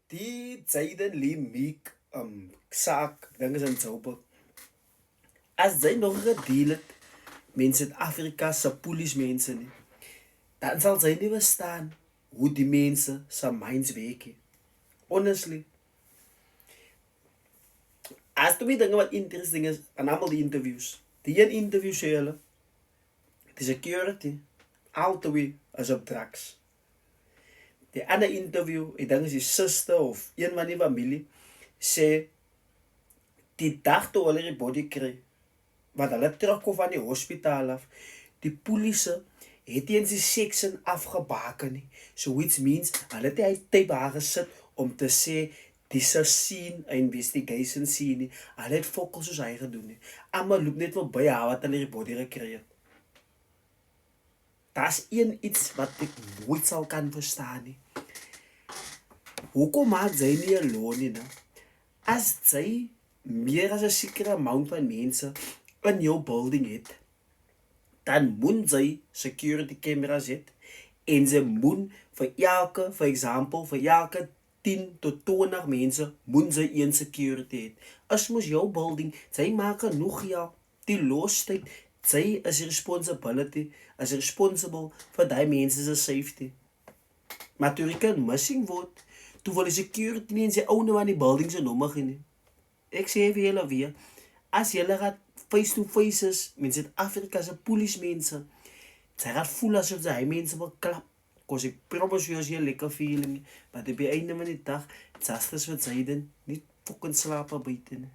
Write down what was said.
Die Zayden Lee Meek saak ding is in Joburg. As jy nog gedeel het met Suid-Afrika se polismense nie, dan sal jy nie verstaan hoe die mense se minds werk nie. Honestly, as to me dinge wat interesting is aan almal die interviews. Die een interview sê hulle, die security altyd is op drugs. Die ander interview, ek dink is die suster of een van die familie, sê die dag toe hulle die body kry, wat hulle terugkom van die hospitaal af, die polisie het eens die section afgebaken nie. So which means, hulle het hy tyd daar gesit om te sê, dis 'n scene, 'n investigation scene nie. Hulle het fokus soos hy gedoen nie. Almal loop net verby haar wat hulle die body gekry het. Daar's iets wat ek nooit sal kan verstaan nie. Hoekom maak jy nie 'n law nie, nou? As jy meer as 'n sekere amount van mense in jou building het, dan moet jy security cameras hê en jy moet vir elke 10 tot 20 mense moet jy een security hê. As mos jou building, jy maak genoeg geld, die lostyd, jy is responsible vir die mense se safety. Maar toe ek missing word, toe wil die security nie en sy ouene aan die building se nommer gee nie. Ek sê vir julle weer, as julle gaat face to face is met Suid-Afrika se polismense, sy gaat voel asof sy hy mense wil klap. Cause ek promise jy as jy lekker feeling, maar op die einde van die dag, justice wat sy doen, nie fucking slaap buite nie.